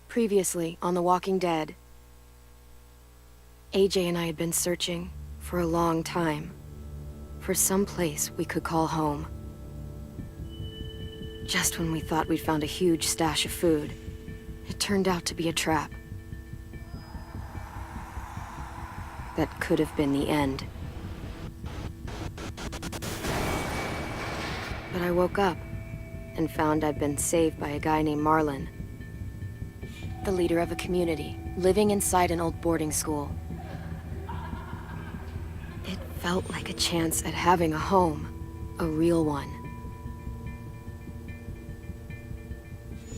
Previously on The Walking Dead, AJ and I had been searching for a long time for some place we could call home. Just when we thought we'd found a huge stash of food, it turned out to be a trap. That could have been the end. But I woke up and found I'd been saved by a guy named Marlon, the leader of a community, living inside an old boarding school. It felt like a chance at having a home, a real one.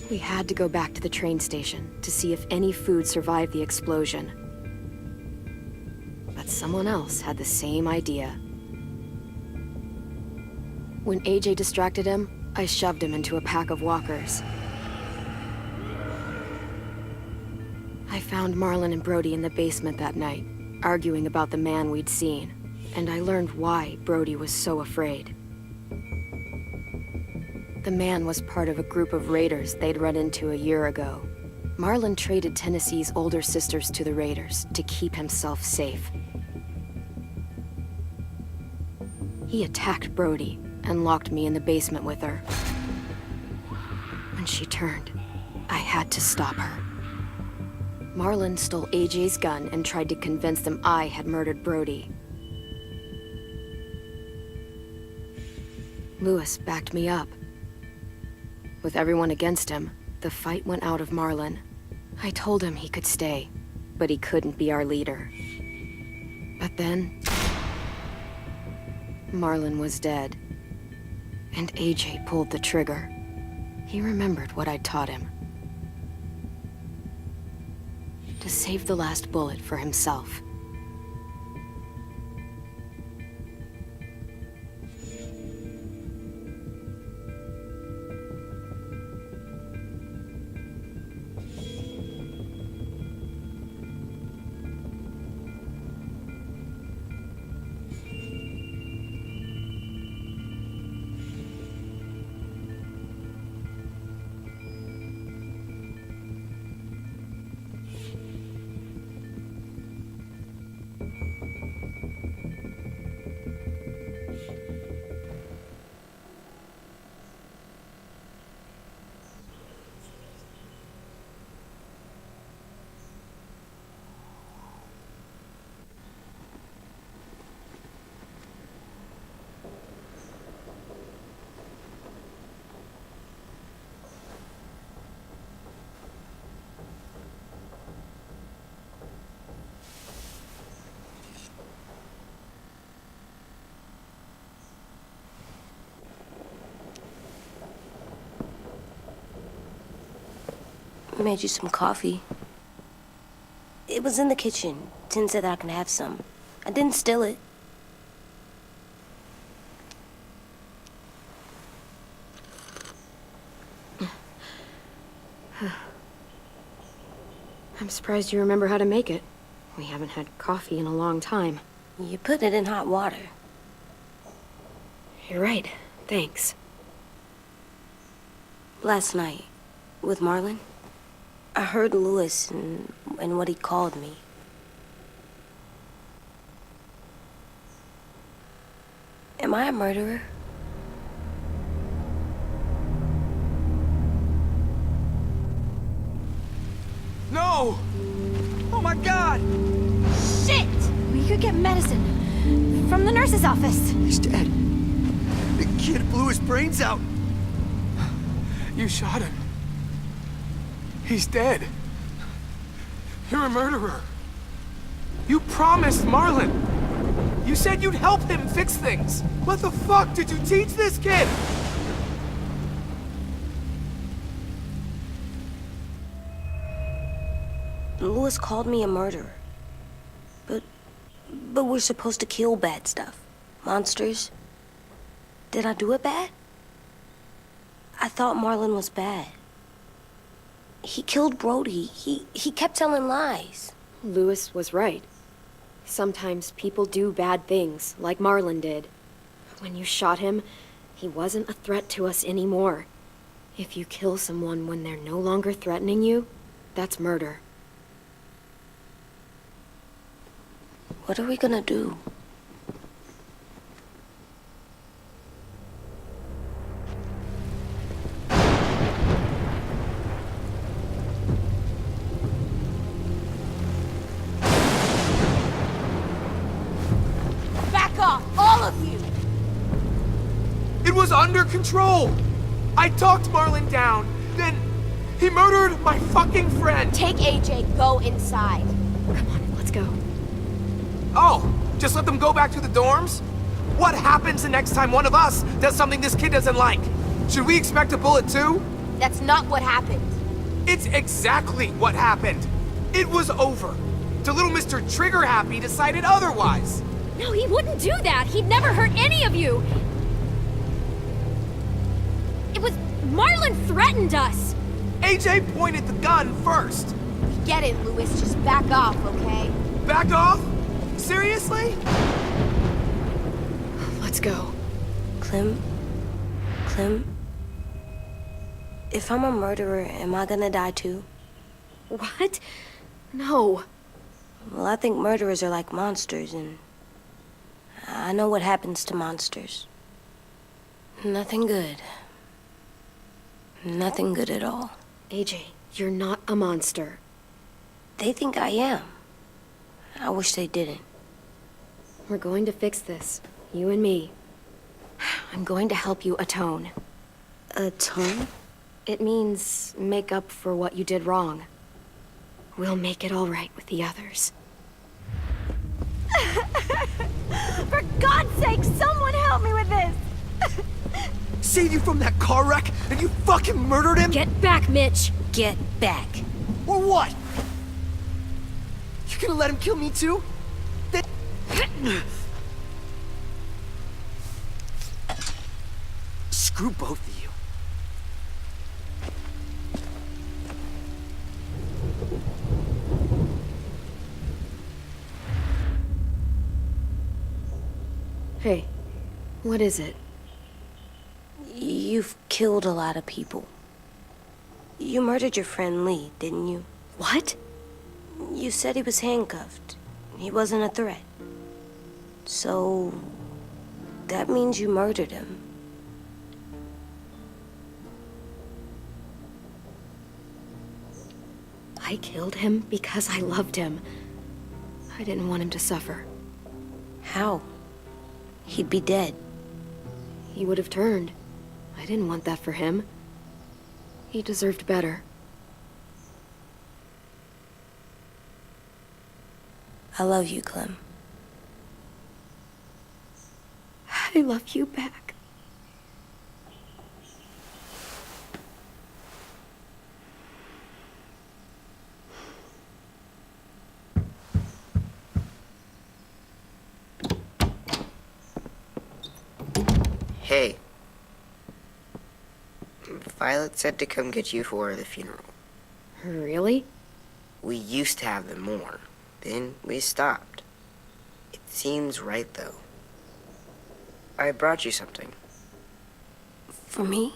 We had to go back to the train station to see if any food survived the explosion. But someone else had the same idea. When AJ distracted him, I shoved him into a pack of walkers. I found Marlon and Brody in the basement that night, arguing about the man we'd seen, and I learned why Brody was so afraid. The man was part of a group of raiders they'd run into a year ago. Marlon traded Tennessee's older sisters to the raiders to keep himself safe. He attacked Brody and locked me in the basement with her. When she turned, I had to stop her. Marlon stole AJ's gun and tried to convince them I had murdered Brody. Lewis backed me up. With everyone against him, the fight went out of Marlon. I told him he could stay, but he couldn't be our leader. But then, Marlon was dead, and AJ pulled the trigger. He remembered what I'd taught him. To save the last bullet for himself. I made you some coffee. It was in the kitchen. Tin said I can have some. I didn't steal it. I'm surprised you remember how to make it. We haven't had coffee in a long time. You put it in hot water. You're right. Thanks. Last night, with Marlon, I heard Lewis and what he called me. Am I a murderer? No! Oh my God! Shit! We could get medicine from the nurse's office. He's dead. The kid blew his brains out. You shot him. He's dead. You're a murderer. You promised Marlon. You said you'd help him fix things. What the fuck did you teach this kid? Lewis called me a murderer. But we're supposed to kill bad stuff. Monsters. Did I do it bad? I thought Marlon was bad. He killed Brody. He kept telling lies. Lewis was right. Sometimes people do bad things, like Marlon did. When you shot him, he wasn't a threat to us anymore. If you kill someone when they're no longer threatening you, That's murder. What are we gonna do? Back off, all of you! It was under control! I talked Marlon down, then he murdered my fucking friend! Take AJ, go inside. Come on, let's go. Oh, just let them go back to the dorms? What happens the next time one of us does something this kid doesn't like? Should we expect a bullet too? That's not what happened. It's exactly what happened. It was over. Till little Mr. Trigger Happy decided otherwise. No, he wouldn't do that. He'd never hurt any of you. It was... Marlon threatened us. AJ pointed the gun first. Get it, Louis. Just back off, okay? Back off? Seriously? Let's go. Clem? If I'm a murderer, am I gonna die too? What? No. Well, I think murderers are like monsters, and I know what happens to monsters. Nothing good. Nothing good at all. AJ, you're not a monster. They think I am. I wish they didn't. We're going to fix this. You and me. I'm going to help you atone. Atone? It means make up for what you did wrong. We'll make it all right with the others. For God's sake, someone help me with this! Save you from that car wreck, and you fucking murdered him? Get back, Mitch! Get back. Or what? You gonna let him kill me too? Then... Screw both of you. Hey, what is it? You've killed a lot of people. You murdered your friend Lee, didn't you? What? You said he was handcuffed. He wasn't a threat. So... that means you murdered him. I killed him because I loved him. I didn't want him to suffer. How? He'd be dead. He would have turned. I didn't want that for him. He deserved better. I love you, Clem. I love you back. Hey. Violet said to come get you for the funeral. Really? We used to have them more. Then we stopped. It seems right, though. I brought you something. For me?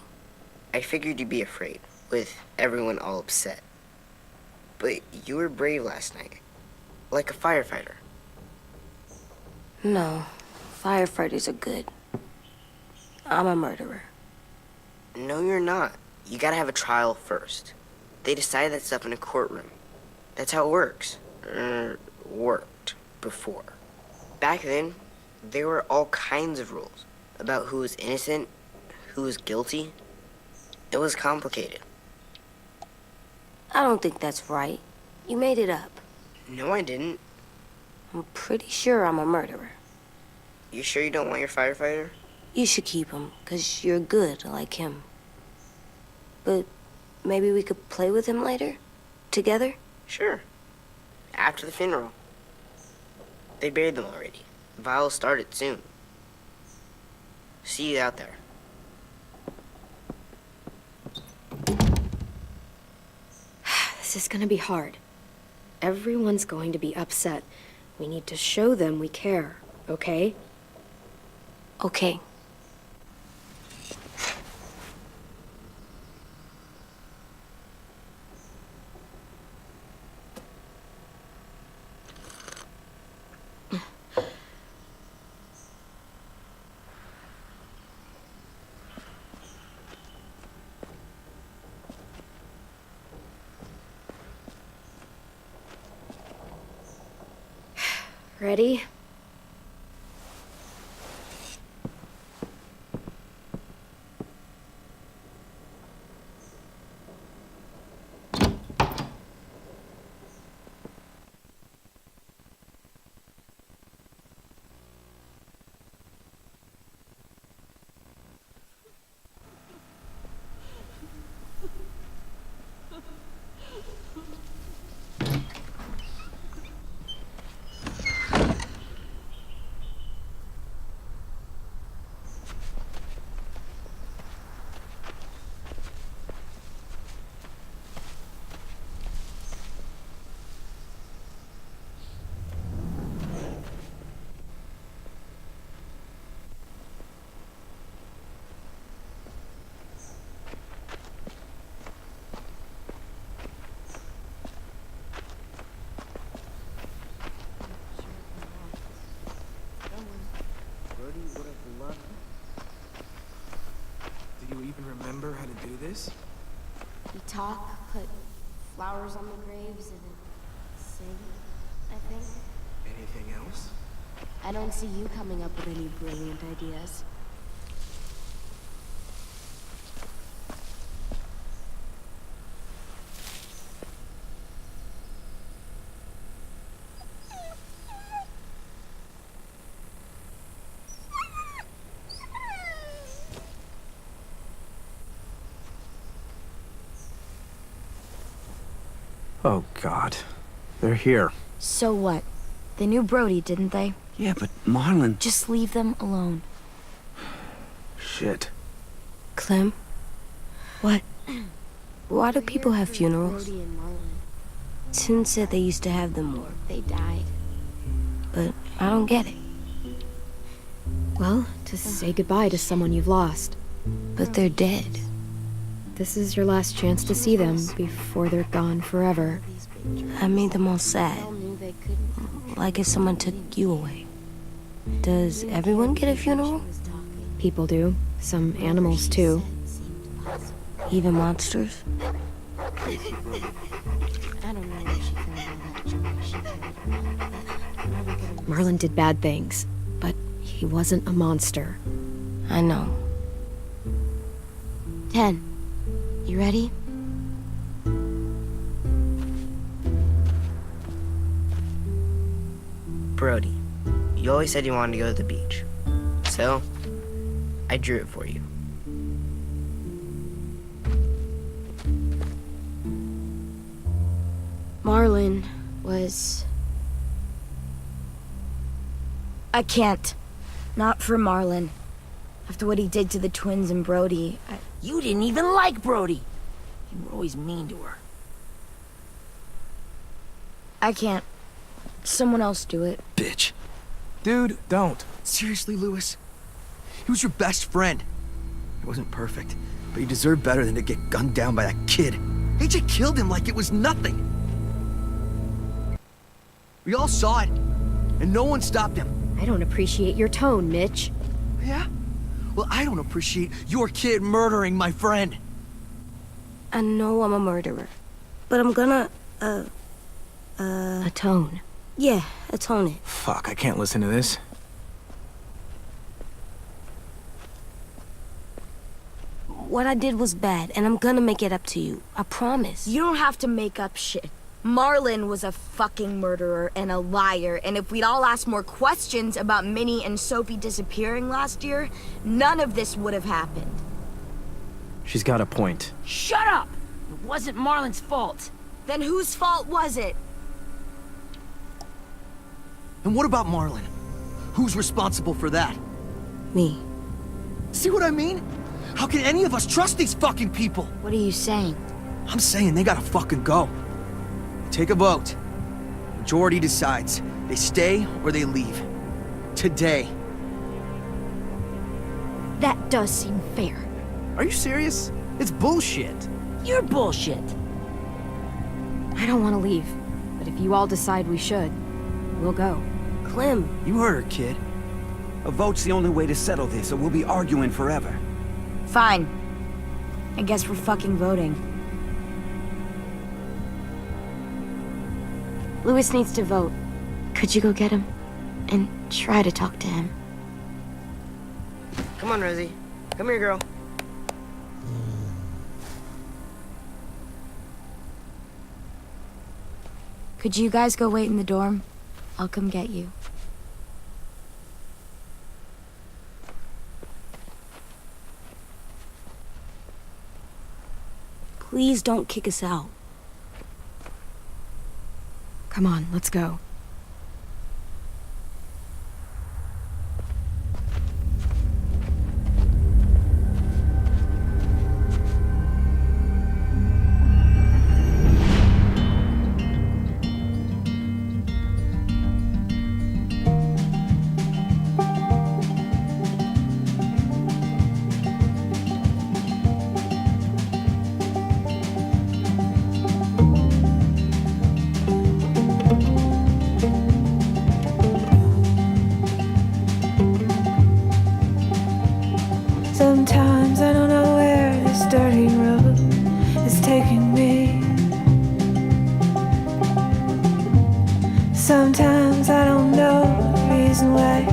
I figured you'd be afraid, with everyone all upset. But you were brave last night. Like a firefighter. No. Firefighters are good. I'm a murderer. No, you're not. You gotta have a trial first. They decide that stuff in a courtroom. That's how it works. Worked before. Back then, there were all kinds of rules about who was innocent, who was guilty. It was complicated. I don't think that's right. You made it up. No, I didn't. I'm pretty sure I'm a murderer. You sure you don't want your firefighter? You should keep him, 'cause you're good like him. But maybe we could play with him later? Together? Sure. After the funeral. They buried them already. Vile started soon. See you out there. This is gonna be hard. Everyone's going to be upset. We need to show them we care, okay? Okay. Ready? Do you even remember how to do this? We talk, put flowers on the graves, and then sing, I think. Anything else? I don't see you coming up with any brilliant ideas. Oh, God. They're here. So what? They knew Brody, didn't they? Yeah, but Marlon... Just leave them alone. Shit. Clem? What? Why do people have funerals? Brody and Marlon. Tim said they used to have them more. They died. But I don't get it. Well, to say goodbye to someone you've lost. But they're dead. This is your last chance to see them before they're gone forever. I made them all sad. Like if someone took you away. Does everyone get a funeral? People do. Some animals, too. Even monsters? I don't know where she found all that junk she killed. Marlon did bad things, but he wasn't a monster. I know. 10. You ready? Brody, you always said you wanted to go to the beach. So, I drew it for you. Marlon was... I can't. Not for Marlon. After what he did to the twins and Brody, You didn't even like Brody. You were always mean to her. I can't. Someone else do it. Bitch. Dude, don't. Seriously, Lewis? He was your best friend. He wasn't perfect, but he deserved better than to get gunned down by that kid. AJ killed him like it was nothing. We all saw it, and no one stopped him. I don't appreciate your tone, Mitch. Yeah? Well, I don't appreciate your kid murdering my friend. I know I'm a murderer. But I'm gonna, Atone. yeah, atone it. Fuck, I can't listen to this. What I did was bad, and I'm gonna make it up to you. I promise. You don't have to make up shit. Marlon was a fucking murderer and a liar, and if we'd all asked more questions about Minnie and Sophie disappearing last year, none of this would have happened. She's got a point. Shut up! It wasn't Marlon's fault. Then whose fault was it? And what about Marlon? Who's responsible for that? Me. See what I mean? How can any of us trust these fucking people? What are you saying? I'm saying they gotta fucking go. Take a vote. Majority decides. They stay or they leave. Today. That does seem fair. Are you serious? It's bullshit. You're bullshit. I don't want to leave, but if you all decide we should, we'll go. Clem. You heard her, kid. A vote's the only way to settle this, or we'll be arguing forever. Fine. I guess we're fucking voting. Lewis needs to vote. Could you go get him? and try to talk to him. Come on, Rosie. Come here, girl. Could you guys go wait in the dorm? I'll come get you. Please don't kick us out. Come on, let's go. Sometimes I don't know where this dirty road is taking me. Sometimes I don't know the reason why,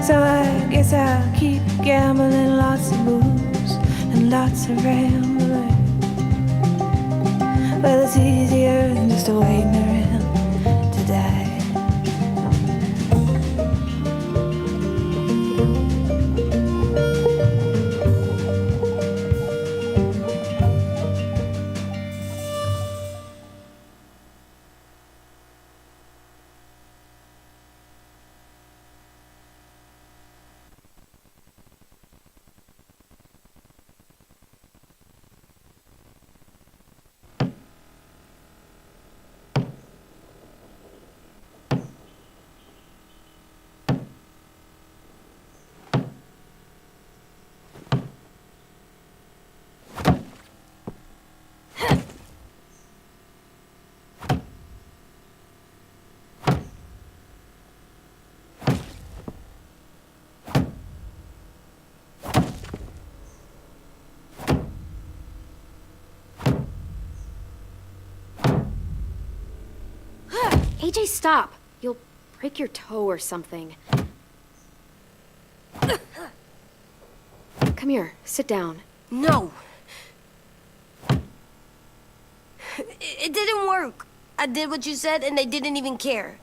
so I guess I'll keep gambling. Lots of moves and lots of rambling. Well, it's easier than just waiting around to die. AJ, stop! You'll break your toe or something. Come here, sit down. No. It didn't work. I did what you said and they didn't even care.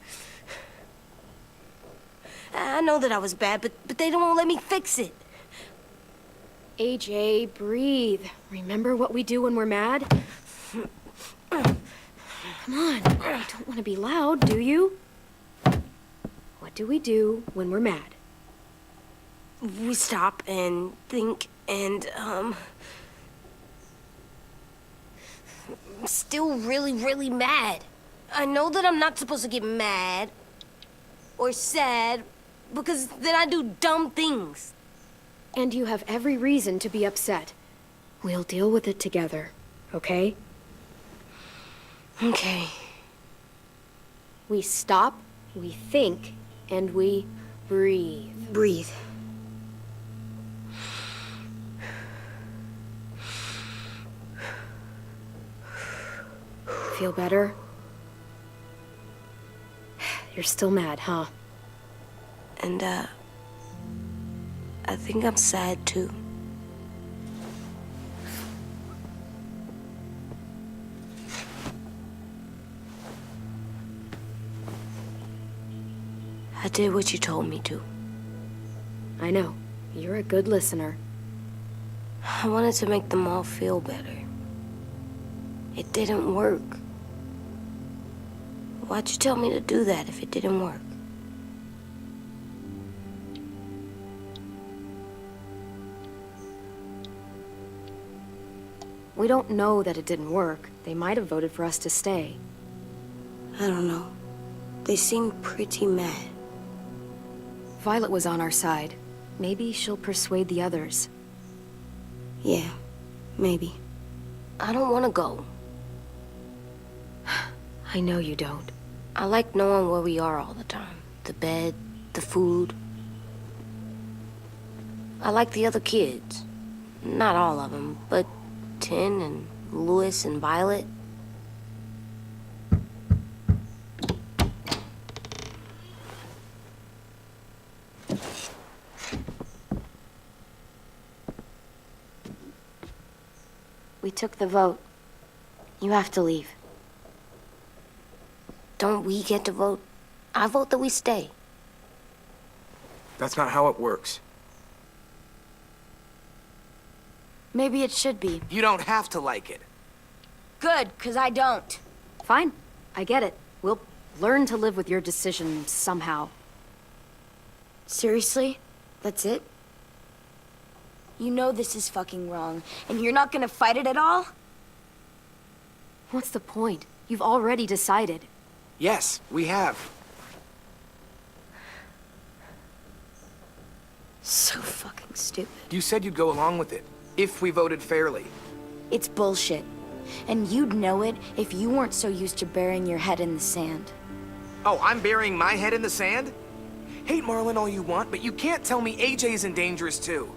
I know that I was bad, but they don't let me fix it. AJ, breathe. Remember what we do when we're mad? Come on, you don't want to be loud, do you? What do we do when we're mad? We stop and think and, I'm still really, really mad. I know that I'm not supposed to get mad or sad because then I do dumb things. And you have every reason to be upset. We'll deal with it together, okay? Okay. We stop, we think, and we breathe. Breathe. Feel better? You're still mad, huh? And, I think I'm sad too. I did what you told me to. I know. You're a good listener. I wanted to make them all feel better. It didn't work. Why'd you tell me to do that if it didn't work? We don't know that it didn't work. They might have voted for us to stay. I don't know. They seemed pretty mad. Violet was on our side. Maybe she'll persuade the others. Yeah, maybe. I don't want to go. I know you don't. I like knowing where we are all the time. The bed, the food. I like the other kids. Not all of them, but Tin and Louis and Violet. We took the vote. You have to leave. Don't we get to vote? I vote that we stay. That's not how it works. Maybe it should be. You don't have to like it. Good, 'cause I don't. Fine, I get it. We'll learn to live with your decision somehow. Seriously? That's it? You know this is fucking wrong, and you're not gonna fight it at all? What's the point? You've already decided. Yes, we have. So fucking stupid. You said you'd go along with it, if we voted fairly. It's bullshit. And you'd know it if you weren't so used to burying your head in the sand. Oh, I'm burying my head in the sand? Hate Marlin all you want, but you can't tell me AJ's in dangerous too.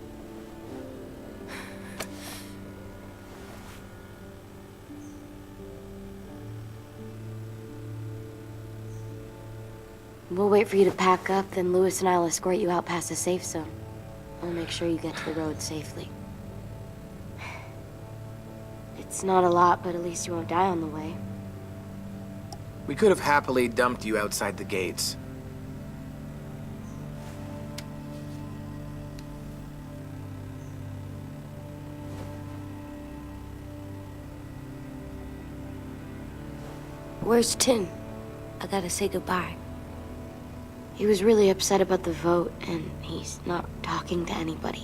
We'll wait for you to pack up, then Lewis and I'll escort you out past the safe zone. I'll make sure you get to the road safely. It's not a lot, but at least you won't die on the way. We could have happily dumped you outside the gates. Where's Tin? I gotta say goodbye. He was really upset about the vote, and he's not talking to anybody.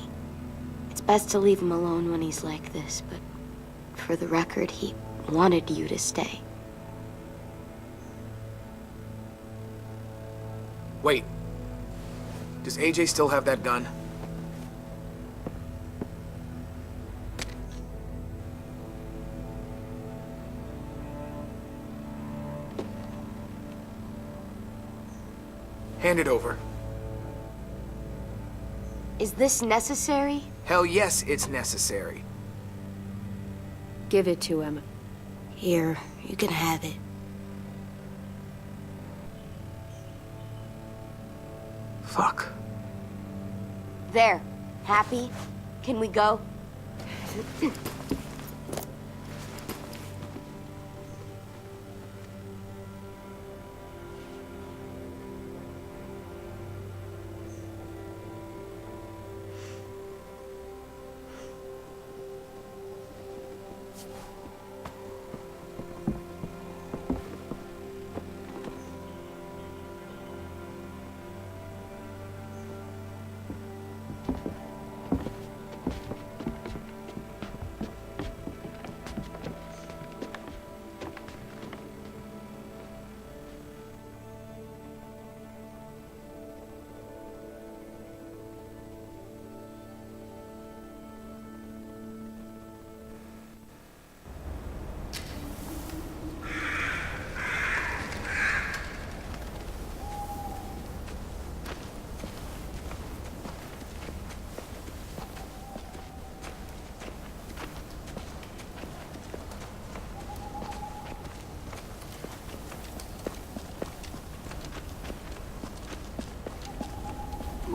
It's best to leave him alone when he's like this, but for the record, he wanted you to stay. Wait. Does AJ still have that gun? Hand it over. Is this necessary? Hell yes, it's necessary. Give it to him. Here, you can have it. Fuck. There. Happy? Can we go?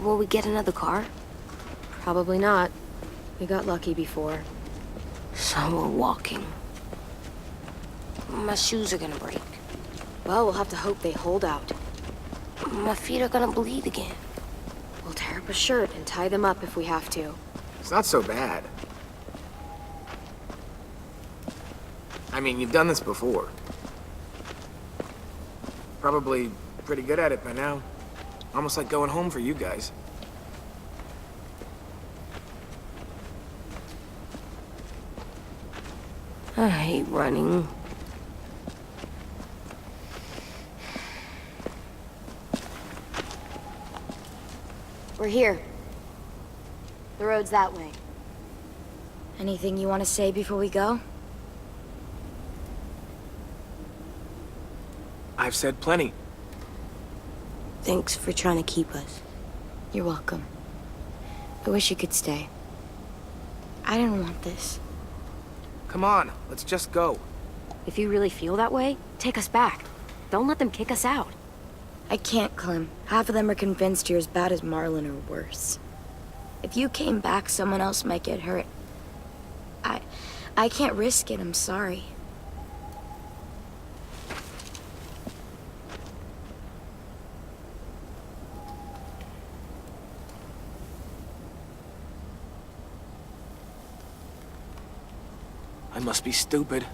Will we get another car? Probably not. We got lucky before. So we're walking. My shoes are gonna break. Well, we'll have to hope they hold out. My feet are gonna bleed again. We'll tear up a shirt and tie them up if we have to. It's not so bad. I mean, you've done this before. Probably pretty good at it by now. Almost like going home for you guys. I hate running. We're here. The road's that way. Anything you want to say before we go? I've said plenty. Thanks for trying to keep us. You're welcome. I wish you could stay. I didn't want this. Come on, let's just go. If you really feel that way, take us back. Don't let them kick us out. I can't, Clem. Half of them are convinced you're as bad as Marlin or worse. If you came back, someone else might get hurt. I can't risk it, I'm sorry. I must be stupid.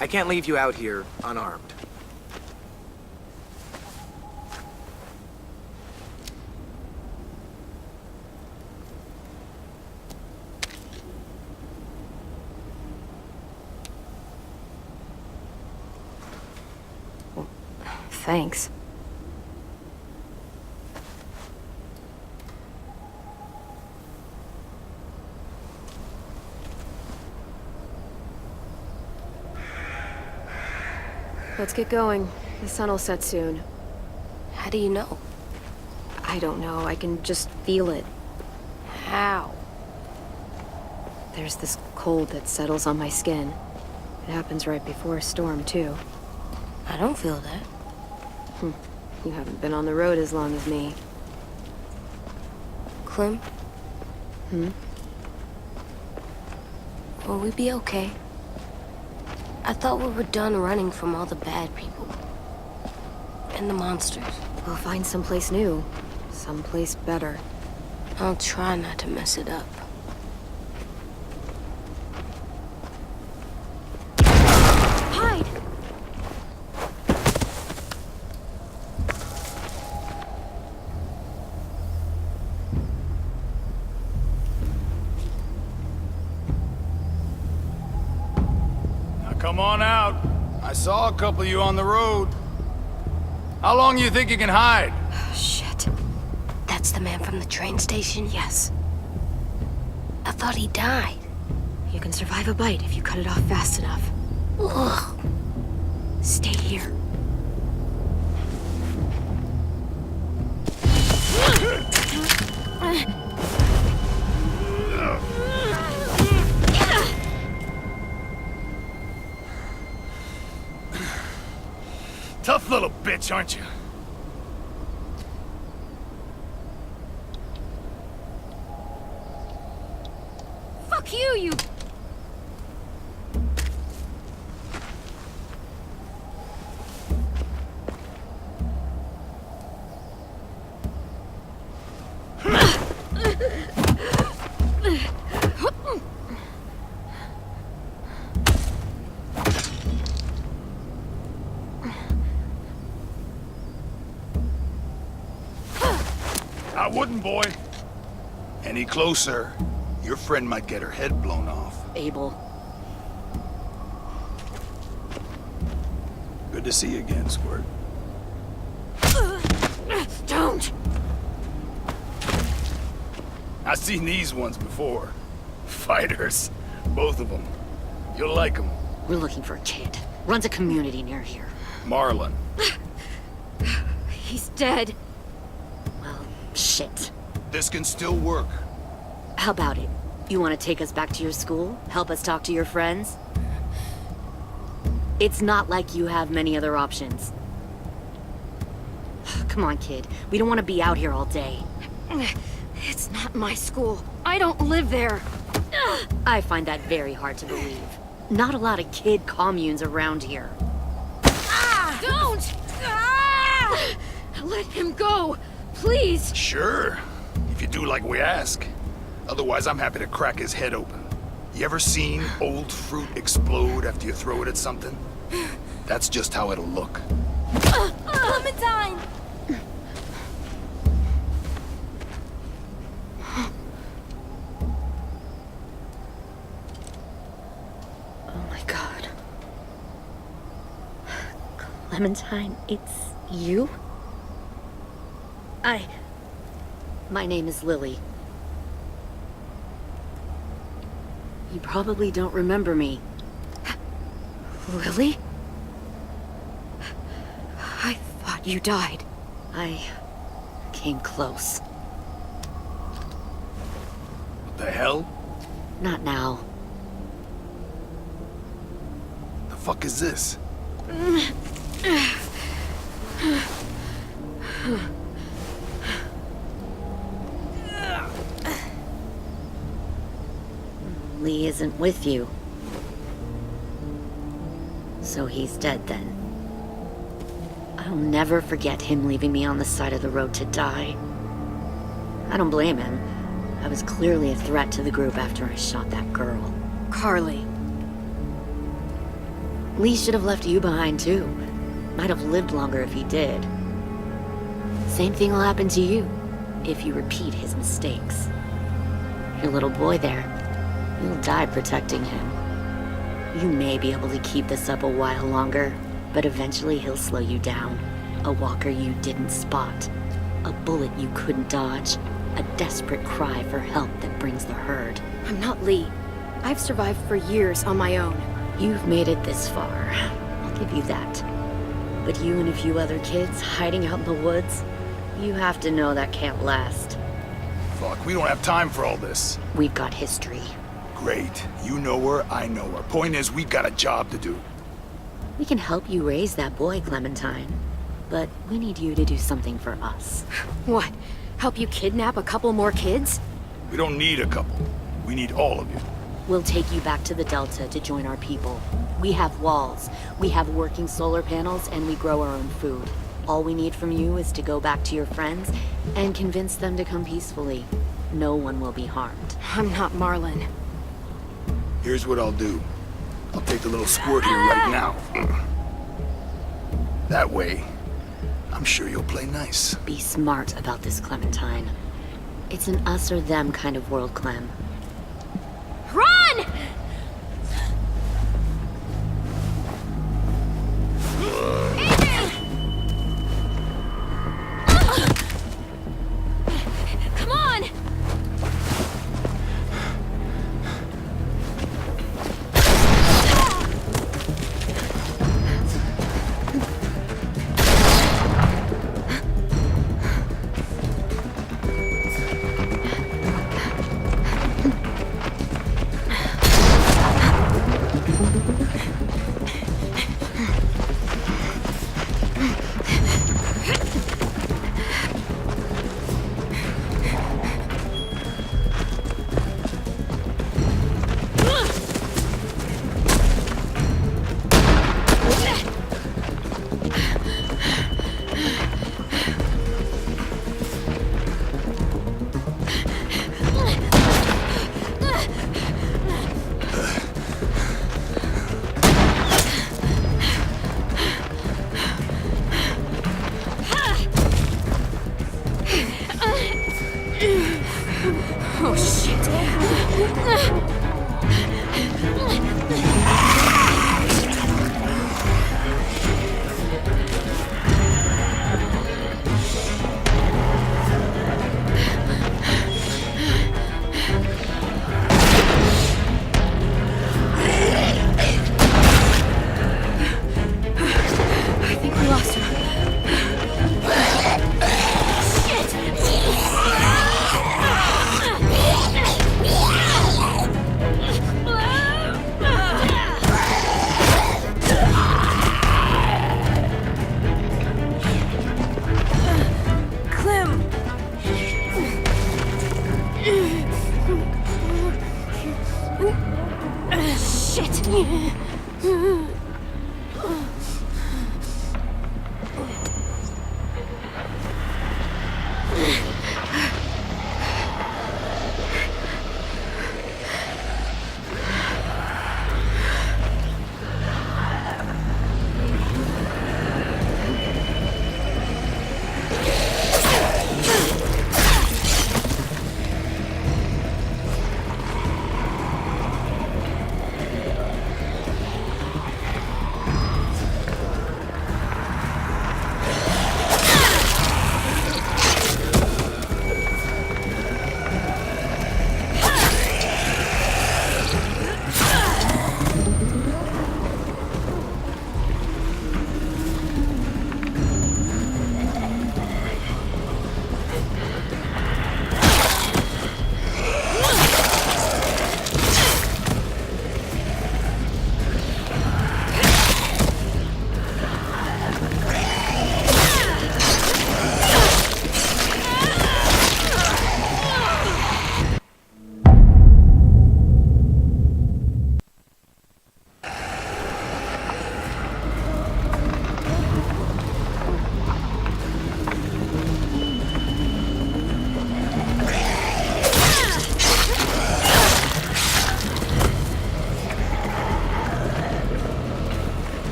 I can't leave you out here unarmed. Thanks. Let's get going. The sun will set soon. How do you know? I don't know. I can just feel it. How? There's this cold that settles on my skin. It happens right before a storm, too. I don't feel that. You haven't been on the road as long as me. Clem? Hmm? Will we be okay? I thought we were done running from all the bad people. And the monsters. We'll find someplace new. Someplace better. I'll try not to mess it up. Hide! Come on out. I saw a couple of you on the road. How long do you think you can hide? Shit. That's the man from the train station? Yes. I thought he died. You can survive a bite if you cut it off fast enough. Ugh. Stay here. Tough little bitch, aren't you? Fuck you, you... I wouldn't, boy. Any closer, your friend might get her head blown off. Abel. Good to see you again, Squirt. Don't! I've seen these ones before. Fighters. Both of them. You'll like them. We're looking for a kid. Runs a community near here. Marlon. He's dead. Well, shit. This can still work. How about it? You want to take us back to your school? Help us talk to your friends? It's not like you have many other options. Come on, kid. We don't want to be out here all day. It's not my school. I don't live there. I find that very hard to believe. Not a lot of kid communes around here. Don't! Let him go, please. Sure. If you do like we ask. Otherwise, I'm happy to crack his head open. You ever seen old fruit explode after you throw it at something? That's just how it'll look. Clementine! Oh my god. Clementine, it's you? My name is Lily. You probably don't remember me. Lily? I thought you died. I came close. What the hell? Not now. The fuck is this? Lee isn't with you. So he's dead then. I'll never forget him leaving me on the side of the road to die. I don't blame him. I was clearly a threat to the group after I shot that girl. Carly. Lee should have left you behind too. Might have lived longer if he did. Same thing will happen to you if you repeat his mistakes. Your little boy there, you'll die protecting him. You may be able to keep this up a while longer, but eventually he'll slow you down. A walker you didn't spot. A bullet you couldn't dodge. A desperate cry for help that brings the herd. I'm not Lee. I've survived for years on my own. You've made it this far. I'll give you that. But you and a few other kids hiding out in the woods, you have to know that can't last. Fuck, we don't have time for all this. We've got history. Great. You know her, I know her. Point is, we've got a job to do. We can help you raise that boy, Clementine. But we need you to do something for us. What? Help you kidnap a couple more kids? We don't need a couple. We need all of you. We'll take you back to the Delta to join our people. We have walls, we have working solar panels, and we grow our own food. All we need from you is to go back to your friends and convince them to come peacefully. No one will be harmed. I'm not Marlon. Here's what I'll do. I'll take the little squirt here right now. That way, I'm sure you'll play nice. Be smart about this, Clementine. It's an us or them kind of world, Clem. Run! Come on! Oh, shit. I think we lost him.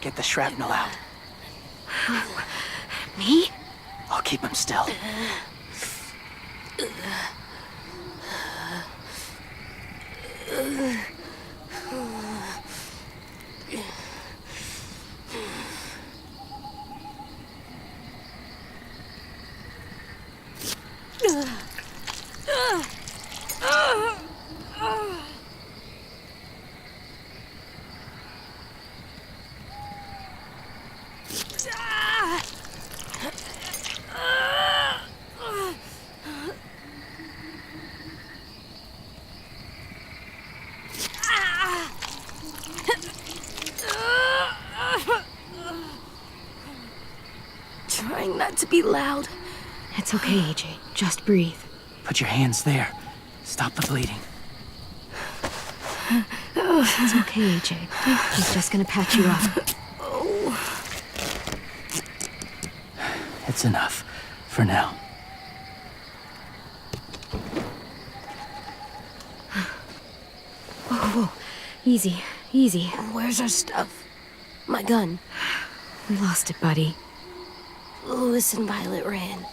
Get the shrapnel out. Me? I'll keep him still. Trying not to be loud. It's okay, AJ. Just breathe. Put your hands there. Stop the bleeding. It's okay, AJ. He's just gonna patch you up. It's enough. For now. Whoa. Easy, easy. Where's our stuff? My gun. We lost it, buddy. Louis and Violet ran.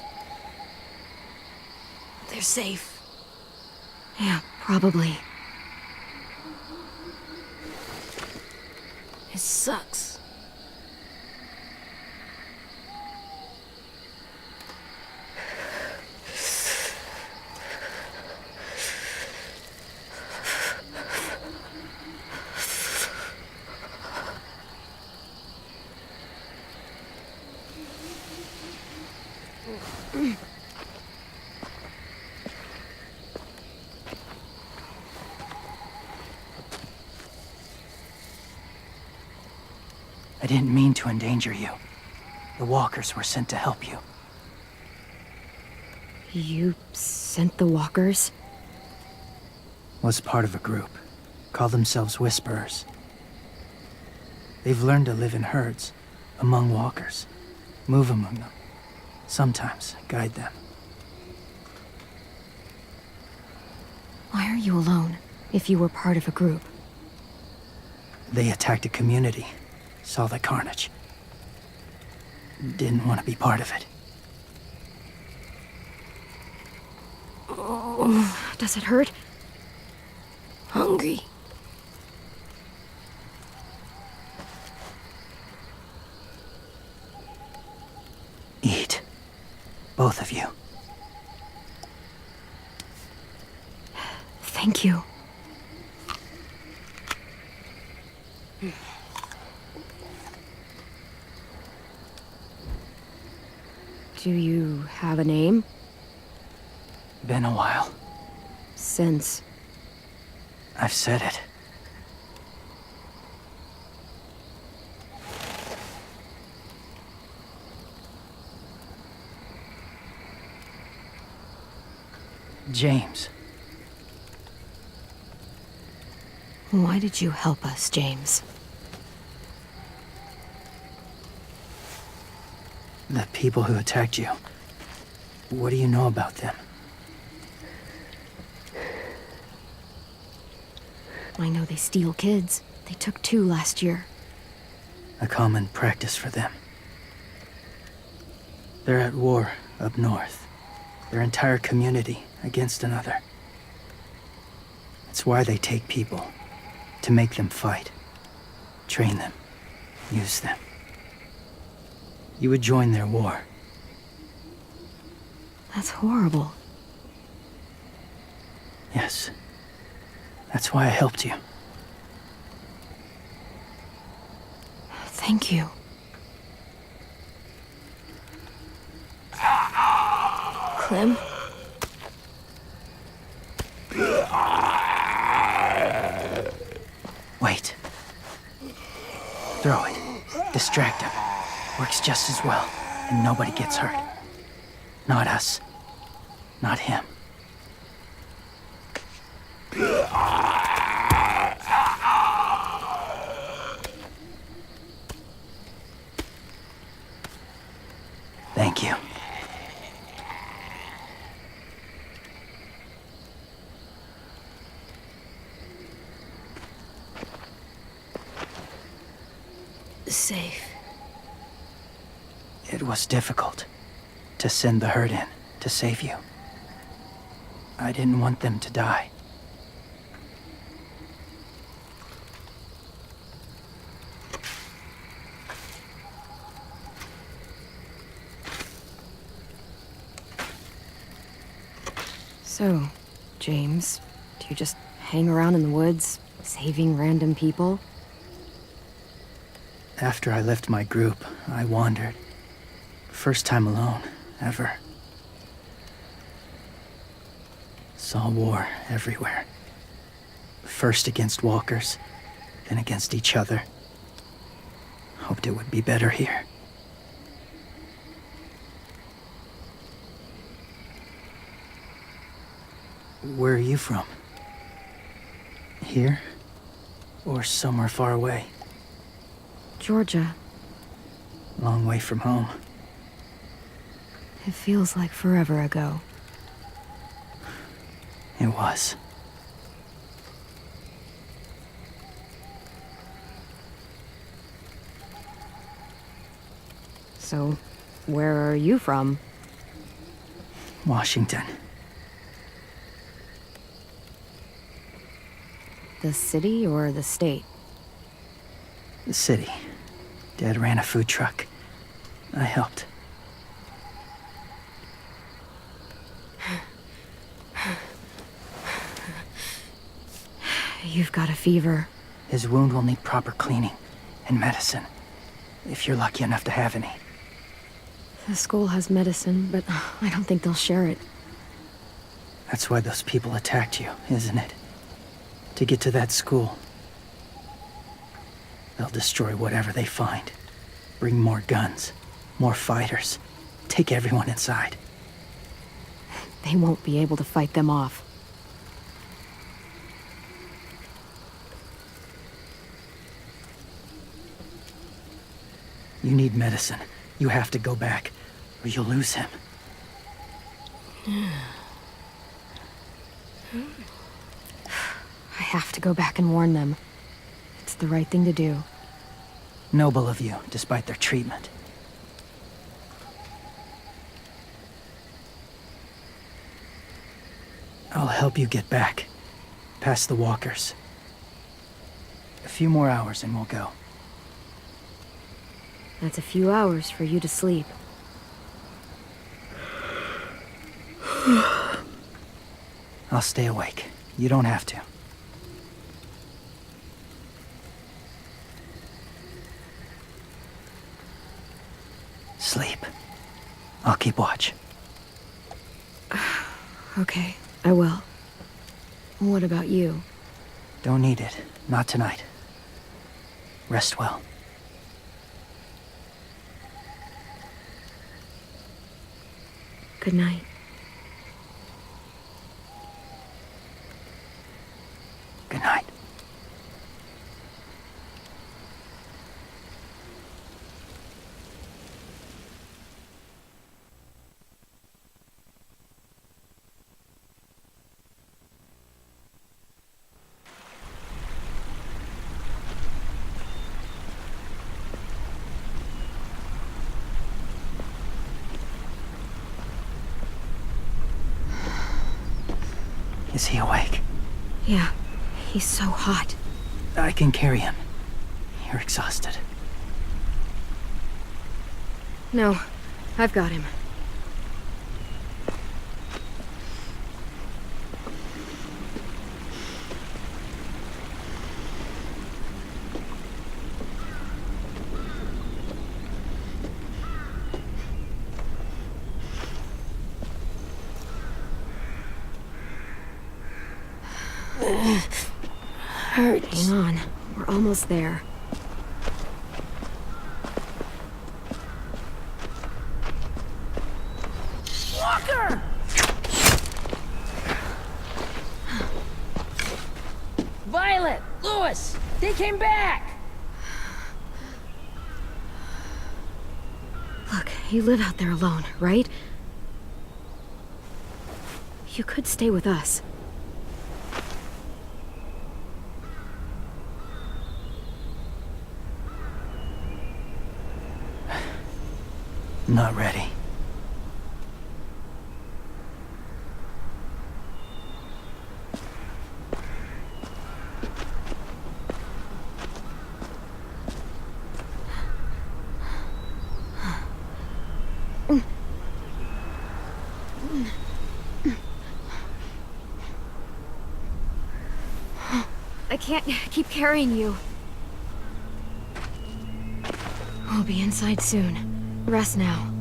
They're safe. Yeah, probably. It sucks. I didn't mean to endanger you. The walkers were sent to help you. You sent the walkers? Was part of a group. Call themselves Whisperers. They've learned to live in herds, among walkers. Move among them. Sometimes guide them. Why are you alone, if you were part of a group? They attacked a community. Saw the carnage. Didn't want to be part of it. Does it hurt? Hungry. Eat. Both of you. Thank you. Do you have a name? Been a while. Since... I've said it. James. Why did you help us, James? The people who attacked you. What do you know about them? I know they steal kids. They took 2 last year. A common practice for them. They're at war up north. Their entire community against another. It's why they take people. To make them fight. Train them. Use them. You would join their war. That's horrible. Yes. That's why I helped you. Thank you. Clem? Wait. Throw it. Distract him. Works just as well, and nobody gets hurt. Not us. Not him. safe. It was difficult to send the herd in to save you. I didn't want them to die. So, James, do you just hang around in the woods, saving random people? After I left my group, I wandered. First time alone, ever. Saw war everywhere. First against walkers, then against each other. Hoped it would be better here. Where are you from? Here? Or somewhere far away? Georgia. Long way from home. It feels like forever ago. It was. So, where are you from? Washington. The city or the state? The city. Dad ran a food truck. I helped. You've got a fever. His wound will need proper cleaning and medicine, if you're lucky enough to have any. The school has medicine, but I don't think they'll share it. That's why those people attacked you, isn't it? To get to that school. They'll destroy whatever they find. Bring more guns, more fighters. Take everyone inside. They won't be able to fight them off. You need medicine. You have to go back, or you'll lose him. I have to go back and warn them. It's the right thing to do. Noble of you, despite their treatment. I'll help you get back, past the walkers. A few more hours and we'll go. That's a few hours for you to sleep. I'll stay awake. You don't have to. Sleep. I'll keep watch. Okay, I will. What about you? Don't need it. Not tonight. Rest well. Good night. Good night. Is he awake? Yeah, he's so hot. I can carry him. You're exhausted. No, I've got him. Hurts. Hang on, we're almost there. Walker! Violet! Lewis! They came back! Look, you live out there alone, right? You could stay with us. Not ready. I can't keep carrying you. We'll be inside soon. Rest now.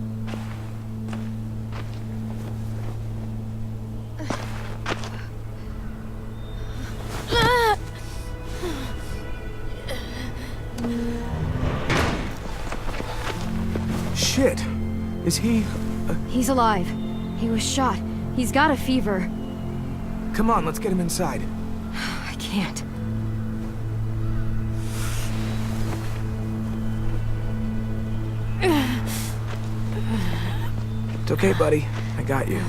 Shit. Is he... He's alive. He was shot. He's got a fever. Come on, let's get him inside. I can't. It's okay, buddy. I got you.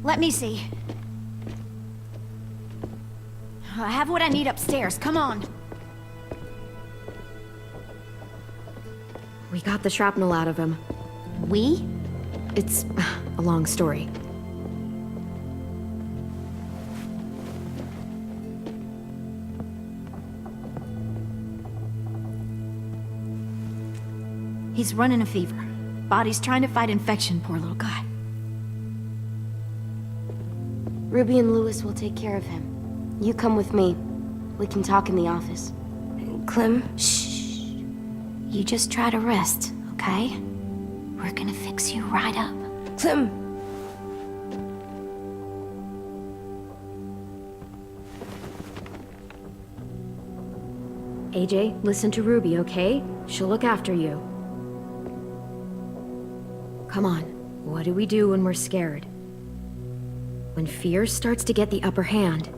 Let me see. I have what I need upstairs. Come on. We got the shrapnel out of him. We? It's a long story. He's running a fever. Body's trying to fight infection, poor little guy. Ruby and Lewis will take care of him. You come with me. We can talk in the office. Clem? Shh. You just try to rest, okay? We're gonna fix you right up. Clem! AJ, listen to Ruby, okay? She'll look after you. Come on. What do we do when we're scared? When fear starts to get the upper hand,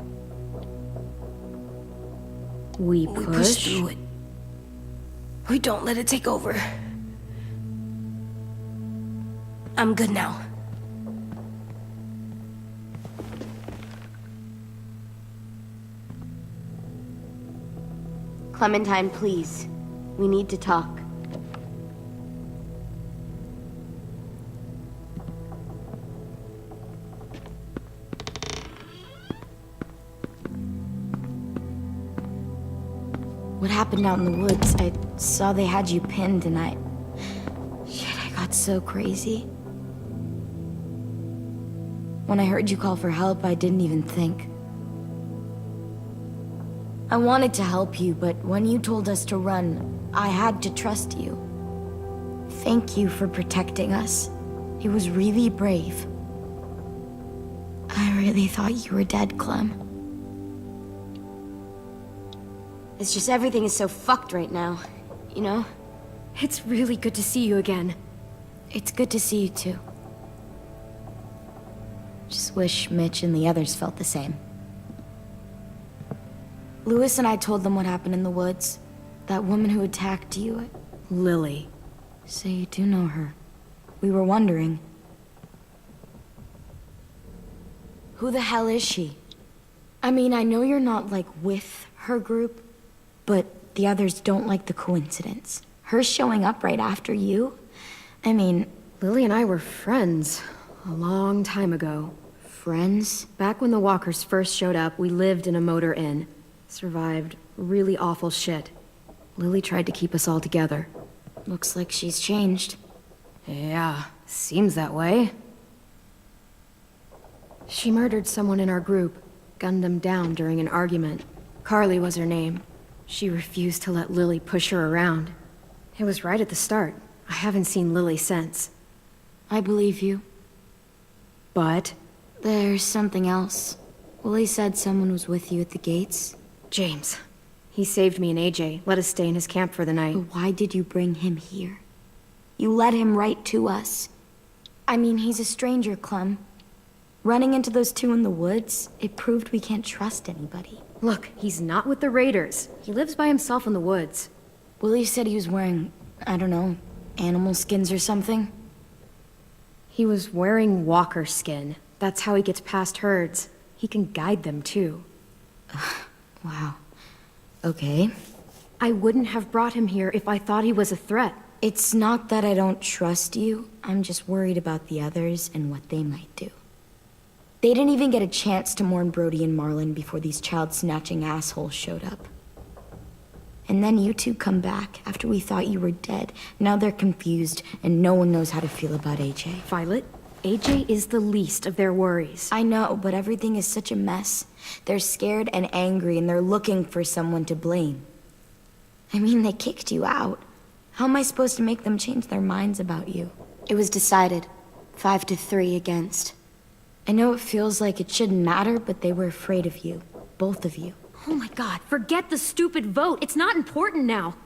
we push through it. We don't let it take over. I'm good now. Clementine, please. We need to talk. What happened out in the woods? I saw they had you pinned and I got so crazy. When I heard you call for help, I didn't even think. I wanted to help you, but when you told us to run, I had to trust you. Thank you for protecting us. It was really brave. I really thought you were dead, Clem. It's just everything is so fucked right now, you know? It's really good to see you again. It's good to see you too. Just wish Mitch and the others felt the same. Lewis and I told them what happened in the woods. That woman who attacked you. Lily. So you do know her. We were wondering. Who the hell is she? I mean, I know you're not, like, with her group, but the others don't like the coincidence. Her showing up right after you? I mean... Lily and I were friends a long time ago. Friends? Back when the walkers first showed up, we lived in a motor inn. Survived really awful shit. Lily tried to keep us all together. Looks like she's changed. Yeah, seems that way. She murdered someone in our group, gunned them down during an argument. Carly was her name. She refused to let Lily push her around. It was right at the start. I haven't seen Lily since. I believe you. But? There's something else. Willie said someone was with you at the gates. James. He saved me and AJ, let us stay in his camp for the night. But why did you bring him here? You led him right to us. I mean, he's a stranger, Clem. Running into those two in the woods, it proved we can't trust anybody. Look, he's not with the Raiders. He lives by himself in the woods. Willie said he was wearing, I don't know, animal skins or something. He was wearing walker skin. That's how he gets past herds. He can guide them, too. Wow. Okay. I wouldn't have brought him here if I thought he was a threat. It's not that I don't trust you. I'm just worried about the others and what they might do. They didn't even get a chance to mourn Brody and Marlon before these child-snatching assholes showed up. And then you two come back after we thought you were dead. Now they're confused, and no one knows how to feel about AJ. Violet, AJ is the least of their worries. I know, but everything is such a mess. They're scared and angry, and they're looking for someone to blame. I mean, they kicked you out. How am I supposed to make them change their minds about you? It was decided. 5-3 against. I know it feels like it shouldn't matter, but they were afraid of you. Both of you. Oh my god, forget the stupid vote. It's not important now.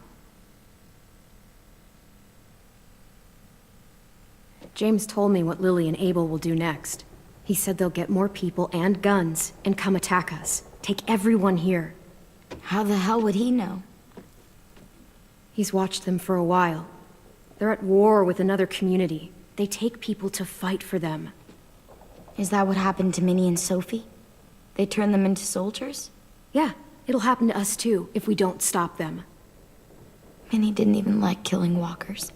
James told me what Lily and Abel will do next. He said they'll get more people and guns and come attack us. Take everyone here. How the hell would he know? He's watched them for a while. They're at war with another community. They take people to fight for them. Is that what happened to Minnie and Sophie? They turned them into soldiers? Yeah, it'll happen to us too, if we don't stop them. Minnie didn't even like killing walkers.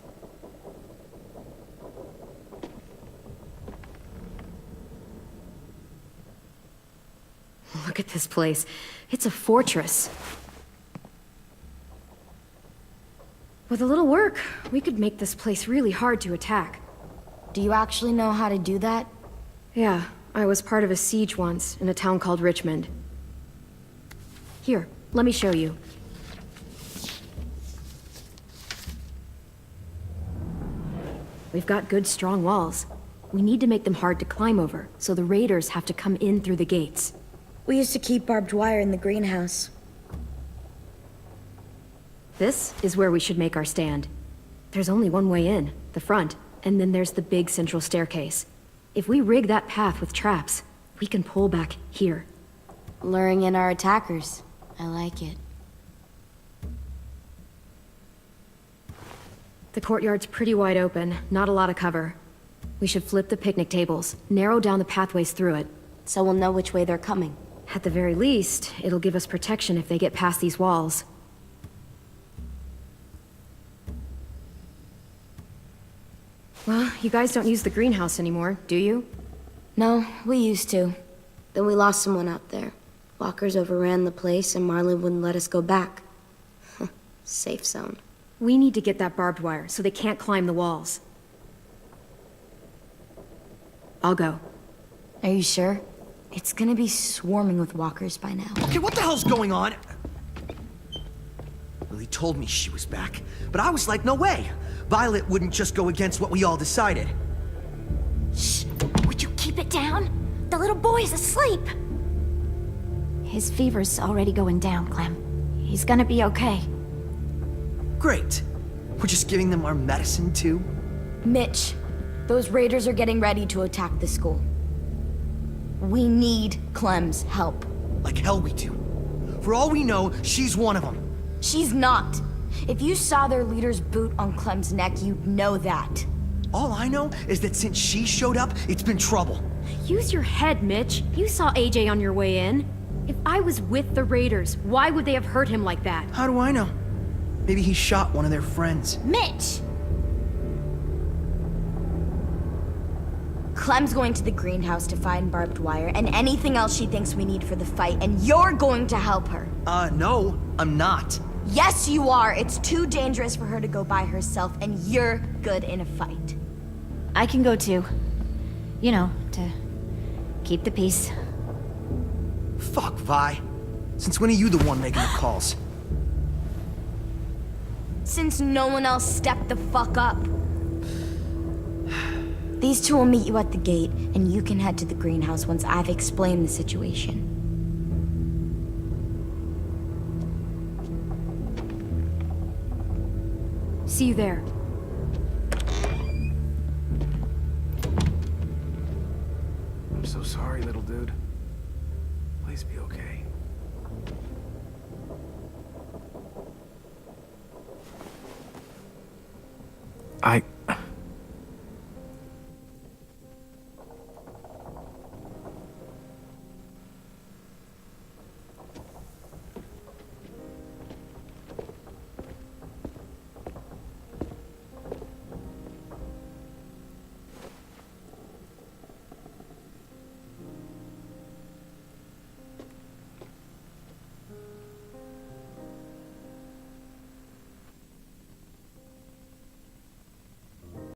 Look at this place. It's a fortress. With a little work, we could make this place really hard to attack. Do you actually know how to do that? Yeah, I was part of a siege once in a town called Richmond. Here, let me show you. We've got good, strong walls. We need to make them hard to climb over, so the raiders have to come in through the gates. We used to keep barbed wire in the greenhouse. This is where we should make our stand. There's only one way in, the front, and then there's the big central staircase. If we rig that path with traps, we can pull back here. Luring in our attackers. I like it. The courtyard's pretty wide open, not a lot of cover. We should flip the picnic tables, narrow down the pathways through it. So we'll know which way they're coming. At the very least, it'll give us protection if they get past these walls. Well, you guys don't use the greenhouse anymore, do you? No, we used to. Then we lost someone out there. Walkers overran the place and Marlon wouldn't let us go back. Safe zone. We need to get that barbed wire so they can't climb the walls. I'll go. Are you sure? It's gonna be swarming with walkers by now. Okay, what the hell's going on? Lily told me she was back, but I was like, no way. Violet wouldn't just go against what we all decided. Shh! Would you keep it down? The little boy's asleep! His fever's already going down, Clem. He's gonna be okay. Great. We're just giving them our medicine, too? Mitch, those raiders are getting ready to attack the school. We need Clem's help. Like hell we do. For all we know, she's one of them. She's not. If you saw their leader's boot on Clem's neck, you'd know that. All I know is that since she showed up, it's been trouble. Use your head, Mitch. You saw AJ on your way in. If I was with the raiders, why would they have hurt him like that? How do I know? Maybe he shot one of their friends. Mitch! Clem's going to the greenhouse to find barbed wire and anything else she thinks we need for the fight, and you're going to help her. No, I'm not. Yes, you are. It's too dangerous for her to go by herself, and you're good in a fight. I can go too. You know, to keep the peace. Fuck, Vi. Since when are you the one making the calls? Since no one else stepped the fuck up. These two will meet you at the gate, and you can head to the greenhouse once I've explained the situation. See you there. I'm so sorry. dude. Please be okay. I